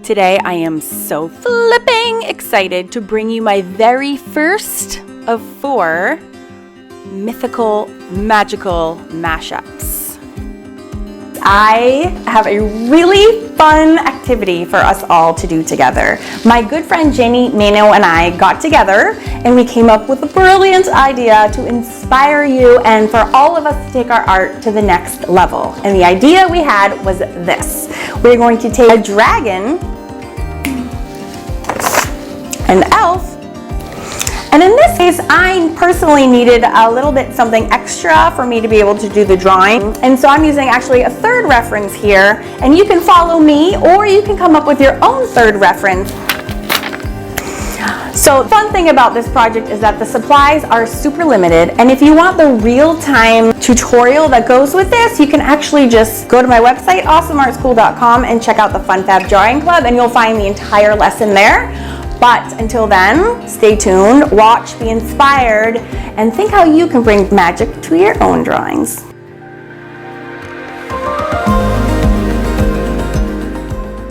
Today I am so flipping excited to bring you my very first of 4 mythical, magical mashups. I have a really fun activity for us all to do together. My good friend Jenny Mano and I got together and we came up with a brilliant idea to inspire you and for all of us to take our art to the next level. And the idea we had was this. We're going to take a dragon, an elf, and in this case, I personally needed a little bit something extra for me to be able to do the drawing. And so I'm using actually a third reference here, and you can follow me or you can come up with your own third reference. So the fun thing about this project is that the supplies are super limited, and if you want the real-time tutorial that goes with this, you can actually just go to my website, awesomeartschool.com, and check out the Fun Fab Drawing Club, and you'll find the entire lesson there. But until then, stay tuned, watch, be inspired, and think how you can bring magic to your own drawings.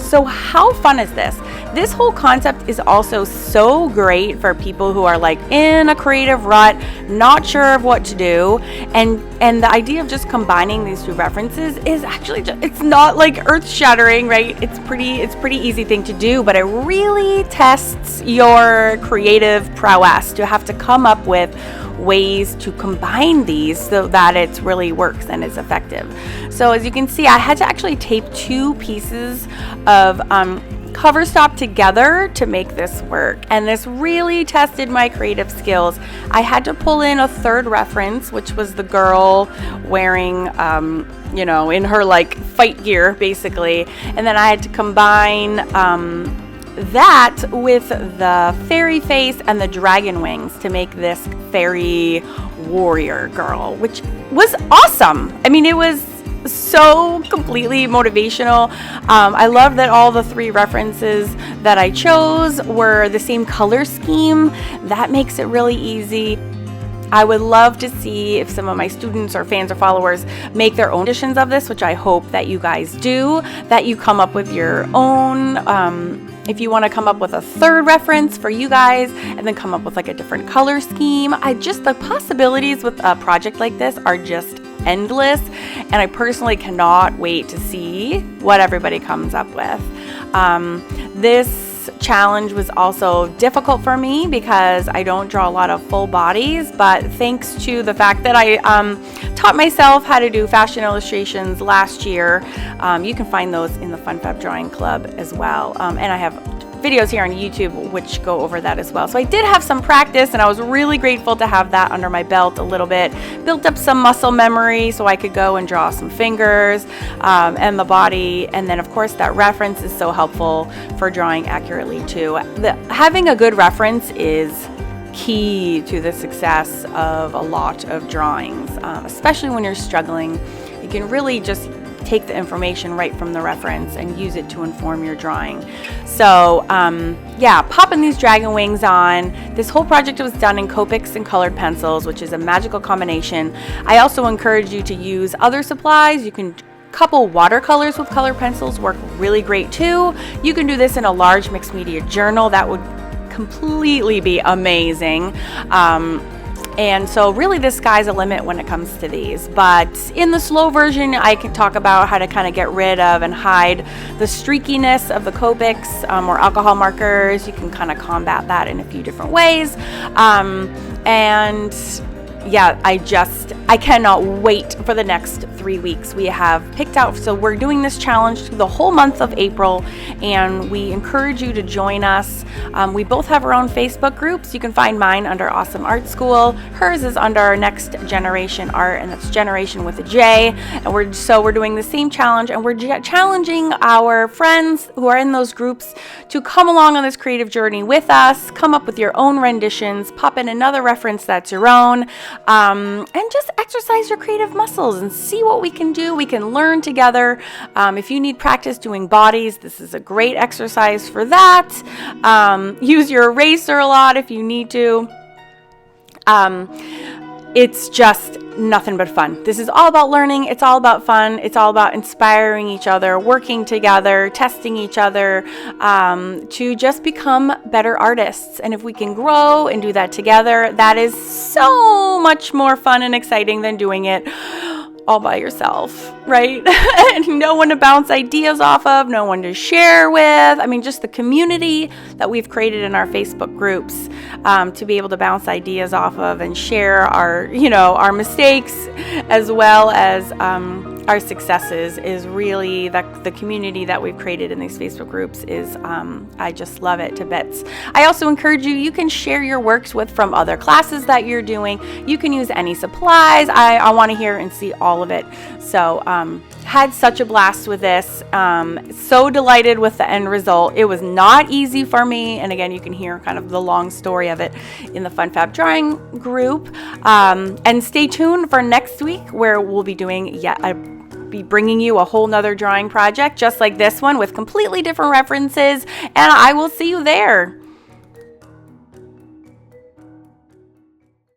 So how fun is this? This whole concept is also so great for people who are like in a creative rut, not sure of what to do, and the idea of just combining these 2 references is actually it's not like earth-shattering, right? It's pretty easy thing to do, but it really tests your creative prowess to have to come up with ways to combine these so that it really works and is effective. So as you can see, I had to actually tape 2 pieces of cover stop together to make this work, and this really tested my creative skills. I had to pull in a third reference, which was the girl wearing in her like fight gear basically, and then I had to combine that with the fairy face and the dragon wings to make this fairy warrior girl, which was awesome. I mean, it was so completely motivational. I love that all the 3 references that I chose were the same color scheme. That makes it really easy. I would love to see if some of my students or fans or followers make their own editions of this, which I hope that you guys do, that you come up with your own. If you want to come up with a third reference for you guys and then come up with like a different color scheme, the possibilities with a project like this are just endless, and I personally cannot wait to see what everybody comes up with. This challenge was also difficult for me because I don't draw a lot of full bodies, but thanks to the fact that I taught myself how to do fashion illustrations last year, you can find those in the Fun Fab Drawing Club as well, and I have videos here on YouTube which go over that as well. So I did have some practice, and I was really grateful to have that under my belt a little bit. Built up some muscle memory so I could go and draw some fingers and the body, and then of course that reference is so helpful for drawing accurately too. Having a good reference is key to the success of a lot of drawings, especially when you're struggling. You can really just take the information right from the reference and use it to inform your drawing. So popping these dragon wings on. This whole project was done in Copics and colored pencils, which is a magical combination. I also encourage you to use other supplies. You can couple watercolors with colored pencils, work really great too. You can do this in a large mixed media journal. That would completely be amazing. And so really the sky's the limit when it comes to these. But in the slow version, I can talk about how to kind of get rid of and hide the streakiness of the Copics or alcohol markers. You can kind of combat that in a few different ways. I cannot wait for the next 3 weeks. We have picked out, so we're doing this challenge the whole month of April, and we encourage you to join us. We both have our own Facebook groups. You can find mine under Awesome Art School. Hers is under Next Generation Art, and that's Generation with a J. And we're doing the same challenge, and we're challenging our friends who are in those groups to come along on this creative journey with us, come up with your own renditions, pop in another reference that's your own, and just exercise your creative muscles and see what we can do. We can learn together. If you need practice doing bodies, this is a great exercise for that. Use your eraser a lot if you need to. It's just nothing but fun. This is all about learning. It's all about fun. It's all about inspiring each other, working together, testing each other, to just become better artists. And if we can grow and do that together, that is so much more fun and exciting than doing it all by yourself, right? And no one to bounce ideas off of, no one to share with. I mean, just the community that we've created in our Facebook groups, to be able to bounce ideas off of and share our mistakes as well as our successes is really the community that we've created in these Facebook groups is, I just love it to bits. I also encourage you can share your works from other classes that you're doing. You can use any supplies. I want to hear and see all of it. So, had such a blast with this. So delighted with the end result. It was not easy for me. And again, you can hear kind of the long story of it in the Fun Fab Drawing group. And stay tuned for next week where we'll be doing be bringing you a whole nother drawing project just like this one with completely different references. And I will see you there.